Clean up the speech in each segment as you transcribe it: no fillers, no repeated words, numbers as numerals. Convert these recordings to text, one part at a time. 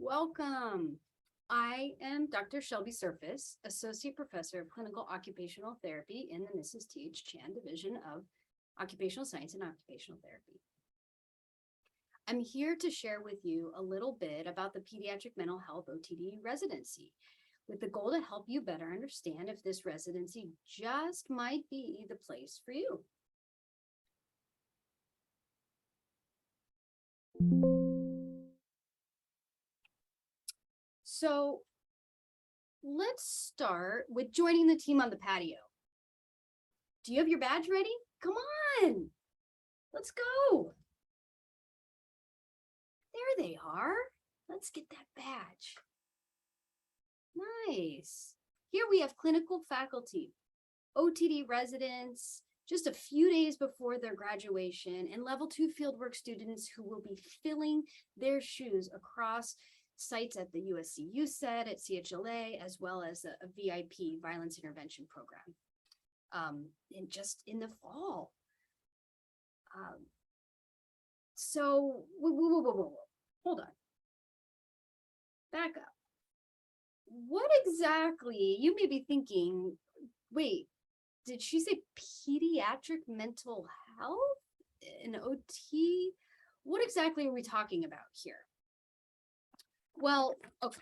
Welcome. I am Dr. Shelby Surface, Associate Professor of Clinical Occupational Therapy in the Mrs. T.H. Chan Division of Occupational Science and Occupational Therapy. I'm here to share with you a little bit about the Pediatric Mental Health OTD residency, with the goal to help you better understand if this residency just might be the place for you. So let's start with joining the team on the patio. Do you have your badge ready? Come on, let's go. There they are. Let's get that badge. Nice. Here we have clinical faculty, OTD residents, just a few days before their graduation, and level 2 fieldwork students who will be filling their shoes across sites at the USC USED, at CHLA, as well as a VIP violence intervention program in the fall. So, whoa. Hold on. Back up. What exactly, you may be thinking, wait, did she say pediatric mental health and OT? What exactly are we talking about here? Well, okay.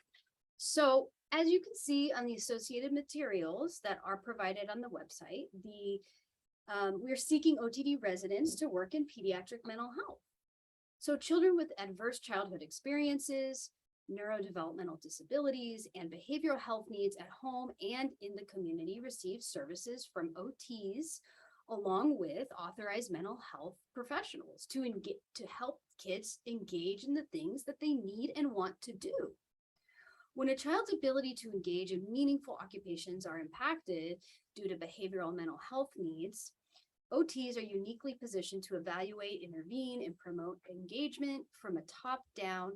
So as you can see on the associated materials that are provided on the website, we're seeking OTD residents to work in pediatric mental health. So children with adverse childhood experiences, neurodevelopmental disabilities, and behavioral health needs at home and in the community receive services from OTs along with authorized mental health professionals to help kids engage in the things that they need and want to do. When a child's ability to engage in meaningful occupations are impacted due to behavioral mental health needs, OTs are uniquely positioned to evaluate, intervene, and promote engagement from a top-down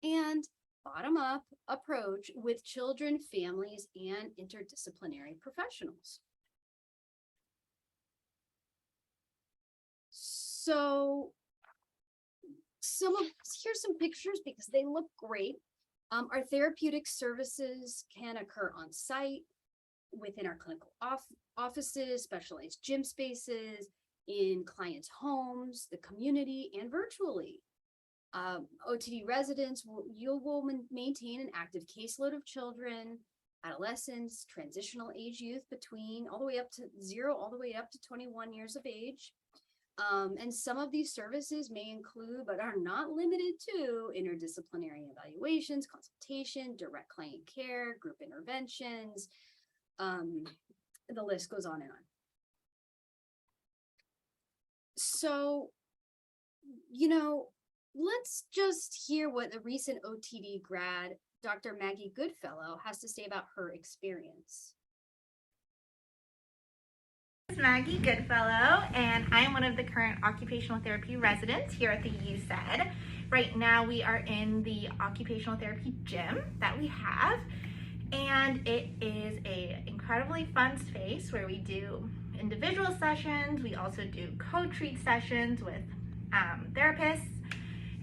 and bottom-up approach with children, families, and interdisciplinary professionals. So here's some pictures because they look great. Our therapeutic services can occur on site, within our clinical offices, specialized gym spaces, in clients' homes, the community, and virtually. OTD residents will maintain an active caseload of children, adolescents, transitional age youth between all the way up to 0 all the way up to 21 years of age. And some of these services may include, but are not limited to, interdisciplinary evaluations, consultation, direct client care, group interventions. The list goes on and on. So, let's just hear what the recent OTD grad, Dr. Maggie Goodfellow, has to say about her experience. This is Maggie Goodfellow, and I'm one of the current occupational therapy residents here at the USED. Right now we are in the occupational therapy gym that we have, and it is an incredibly fun space where we do individual sessions. We also do co-treat sessions with therapists,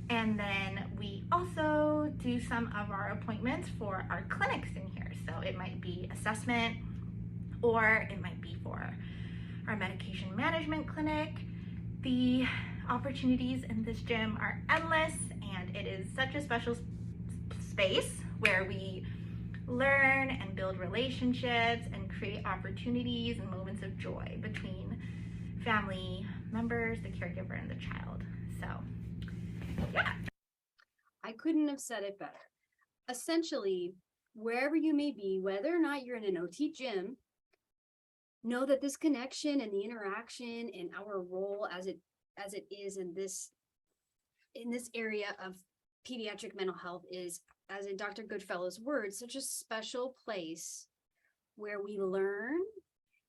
and then we also do some of our appointments for our clinics in here. So it might be assessment, or it might be for our medication management clinic. The opportunities in this gym are endless, and it is such a special space where we learn and build relationships and create opportunities and moments of joy between family members, the caregiver, and the child. So, yeah. I couldn't have said it better. Essentially, wherever you may be, whether or not you're in an OT gym, know that this connection and the interaction and our role as it is in this area of pediatric mental health is, as in Dr. Goodfellow's words, such a special place where we learn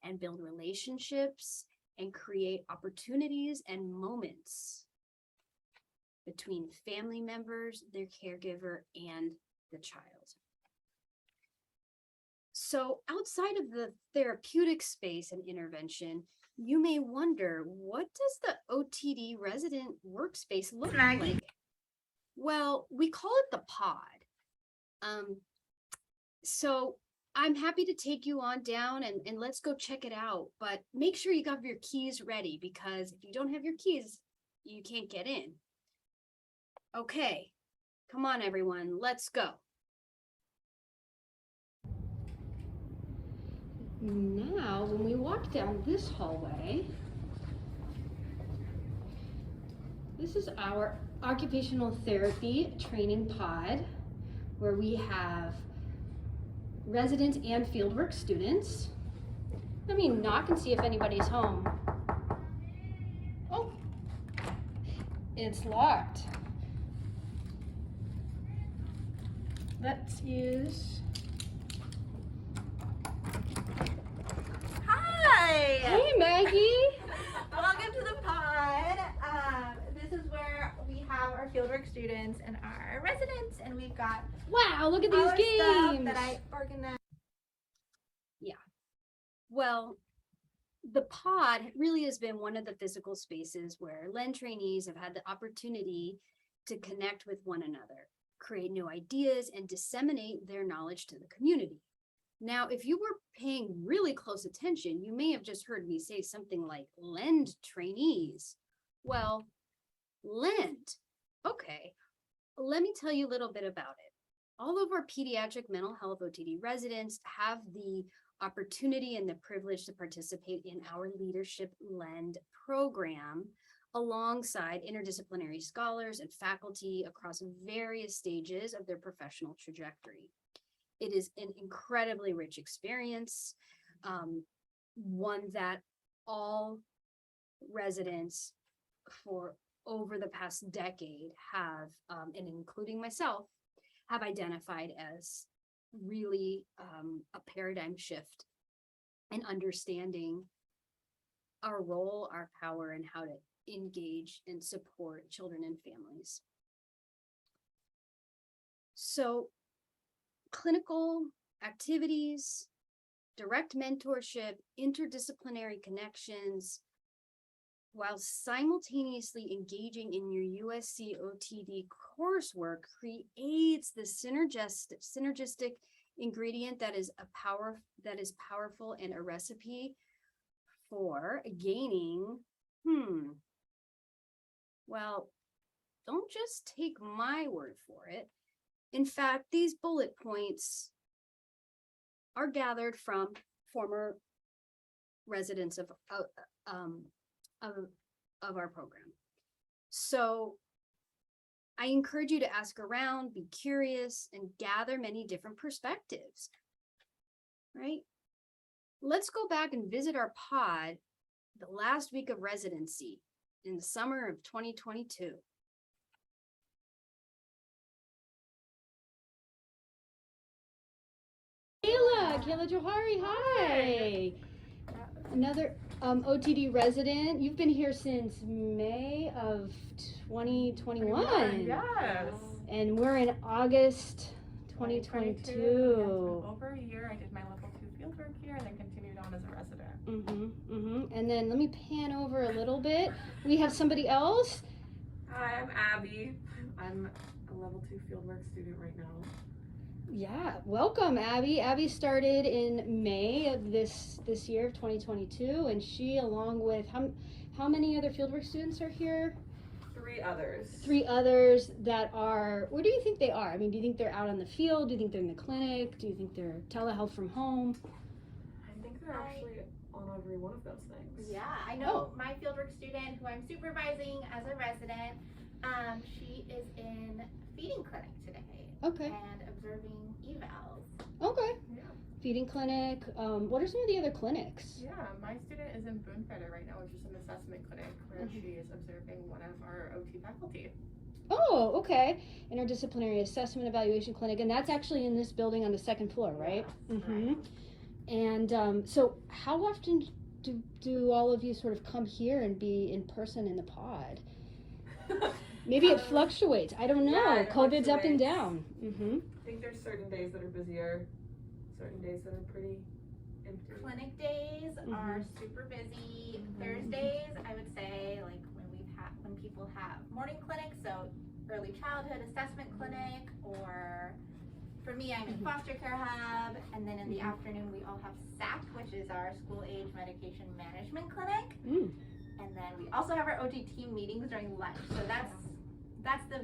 and build relationships and create opportunities and moments between family members, their caregiver, and the child. So outside of the therapeutic space and intervention, you may wonder, what does the OTD resident workspace look like? Well, we call it the pod. So I'm happy to take you on down and let's go check it out. But make sure you got your keys ready, because if you don't have your keys, you can't get in. Okay, come on, everyone, let's go. Now, when we walk down this hallway, this is our occupational therapy training pod, where we have resident and fieldwork students. Let me knock and see if anybody's home. Oh, it's locked. Let's use. Hi! Hey, Maggie. Welcome to the pod. This is where we have our fieldwork students and our residents, and we've got Wow, look at all these our games. stuff that I organized. Yeah. Well, the pod really has been one of the physical spaces where LEN trainees have had the opportunity to connect with one another, create new ideas, and disseminate their knowledge to the community. Now, if you were paying really close attention, you may have just heard me say something like LEND trainees. Well, LEND. Okay, let me tell you a little bit about it. All of our pediatric mental health OTD residents have the opportunity and the privilege to participate in our Leadership LEND program alongside interdisciplinary scholars and faculty across various stages of their professional trajectory. It is an incredibly rich experience, one that all residents for over the past decade have, and including myself, have identified as really a paradigm shift in understanding our role, our power, and how to engage and support children and families. So, clinical activities, direct mentorship, interdisciplinary connections, while simultaneously engaging in your USC OTD coursework, creates the synergistic ingredient that is powerful and a recipe for gaining. Well, don't just take my word for it. In fact, these bullet points are gathered from former residents of our program. So I encourage you to ask around, be curious, and gather many different perspectives, right? Let's go back and visit our pod the last week of residency in the summer of 2022. Kayla Johari, hi. Another OTD resident. You've been here since May of 2021. Yes. And we're in August 2022. Yes, over a year. I did my level 2 fieldwork here and then continued on as a resident. And then let me pan over a little bit. We have somebody else. Hi, I'm Abby. I'm a level 2 fieldwork student right now. Yeah, welcome, Abby. Abby started in May of this year of 2022, and she, along with how many other fieldwork students are here? 3 others. 3 others that are, where do you think they are? I mean, do you think they're out on the field? Do you think they're in the clinic? Do you think they're telehealth from home? I think they're actually on every one of those things. Yeah, I know my fieldwork student who I'm supervising as a resident, she is in feeding clinic today. Okay. And observing evals. Okay. Yeah. Feeding clinic. What are some of the other clinics? Yeah, my student is in Boonfetter right now, which is an assessment clinic where she is observing one of our OT faculty. Oh, okay. Interdisciplinary assessment evaluation clinic, and that's actually in this building on the 2nd floor, right? Yes, And so how often do all of you sort of come here and be in person in the pod? Maybe it fluctuates. I don't know. Yeah, it COVID's up and fluctuates. down. I think there's certain days that are busier, certain days that are pretty empty. Clinic days are super busy. Thursdays, I would say, like when people have morning clinics, so early childhood assessment clinic or for me, I'm in foster care hub, and then in the afternoon we all have SAC, which is our school age medication management clinic. And then we also have our OTT meetings during lunch. So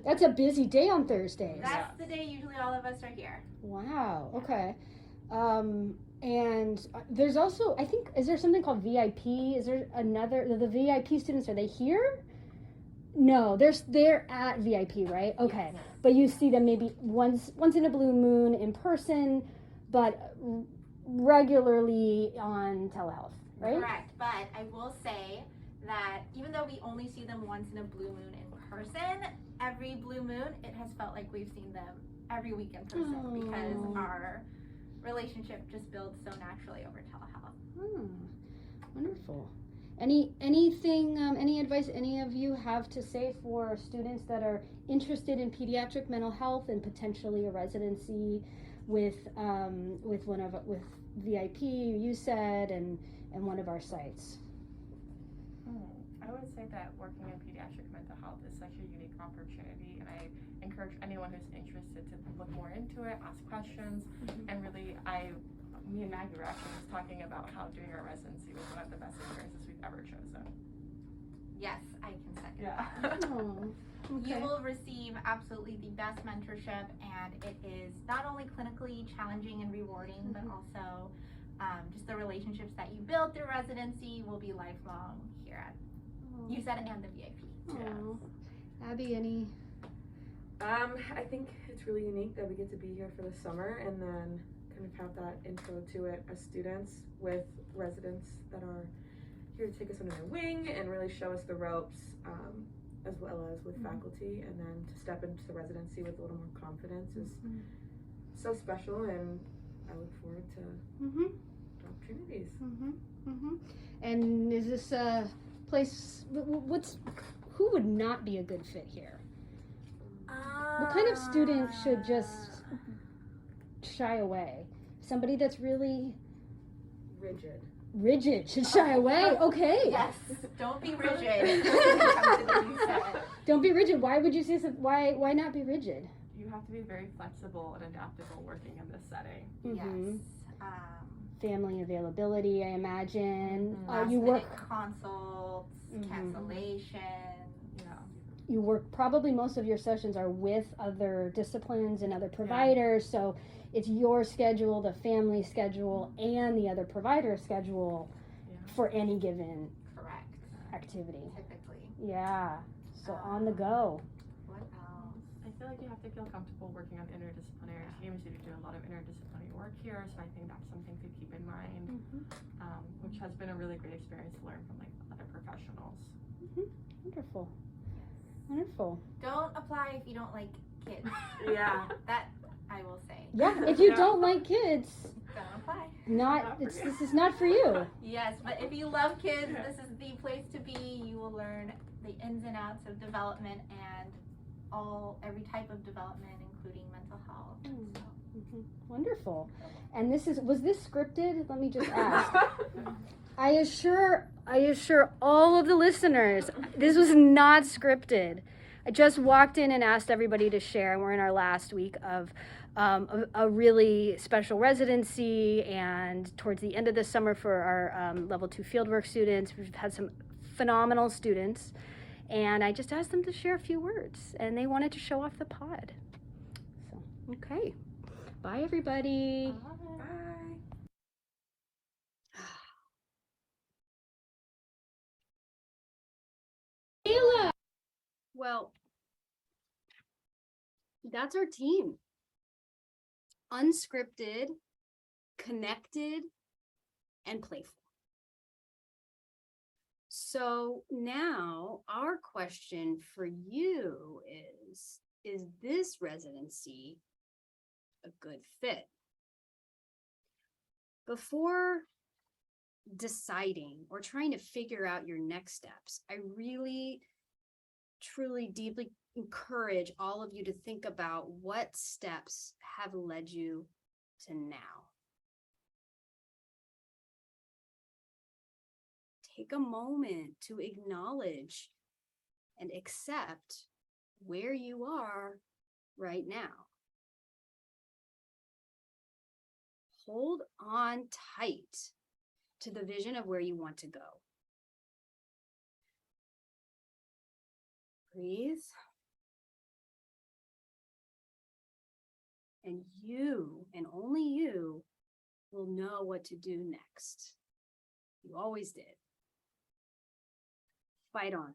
that's a busy day on Thursdays. That's the day usually all of us are here. Wow. Okay. And there's also, I think, is there something called VIP? Is there another, the VIP students, are they here? No, they're at VIP, right? Okay. Yes. But you see them maybe once in a blue moon in person, but regularly on telehealth, right? Correct. But I will say that even though we only see them once in a blue moon in person, every blue moon it has felt like we've seen them every week in person because our relationship just builds so naturally over telehealth. Wonderful. Anything, any advice any of you have to say for students that are interested in pediatric mental health and potentially a residency with VIP, you said, and one of our sites? I would say that working in pediatric mental health is such a unique opportunity, and I encourage anyone who's interested to look more into it, ask questions, and really, me and Maggie were actually just talking about how doing our residency was one of the best experiences we've ever chosen. Yes, I can second Yeah. that. Okay. You will receive absolutely the best mentorship, and it is not only clinically challenging and rewarding, but also just the relationships that you build through residency will be lifelong here at USED and the VIP. Abby, any? I think it's really unique that we get to be here for the summer and then kind of have that intro to it as students with residents that are here to take us under their wing and really show us the ropes, as well as with faculty, and then to step into the residency with a little more confidence is so special, and I look forward to the opportunities. And is this a place, who would not be a good fit here? What kind of student should just shy away? Somebody that's really rigid should shy away. Okay. Yes, don't be rigid when you come to the USED. Don't be rigid. Why would you say so? Why not be rigid? You have to be very flexible and adaptable working in this setting. Yes. Family availability, I imagine. Last You work minute consults, cancellation. you work, probably most of your sessions are with other disciplines and other providers, so it's your schedule, the family schedule, and the other provider schedule for any given activity. Typically. Yeah, so on the go. What else? I feel like you have to feel comfortable working on interdisciplinary teams. You do a lot of interdisciplinary work here, so I think that's something to keep in mind, which has been a really great experience to learn from like other professionals. Wonderful. Wonderful. Don't apply if you don't like kids. Yeah. That I will say. Yeah, if you don't like kids, Don't apply. this is not for you. Yes, but if you love kids, this is the place to be. You will learn the ins and outs of development and every type of development, including mental health. Wonderful. And was this scripted? Let me just ask. I assure all of the listeners, this was not scripted. I just walked in and asked everybody to share, and we're in our last week of a really special residency, and towards the end of the summer for our level 2 fieldwork students, we've had some phenomenal students, and I just asked them to share a few words, and they wanted to show off the pod. So, okay. Bye, everybody. Bye. Well, that's our team. Unscripted, connected, and playful. So now our question for you is this residency a good fit? Before deciding or trying to figure out your next steps, I really, truly, deeply encourage all of you to think about what steps have led you to now. Take a moment to acknowledge and accept where you are right now. hold on tight to the vision of where you want to go. Breathe. And you, and only you, will know what to do next. You always did. Fight on.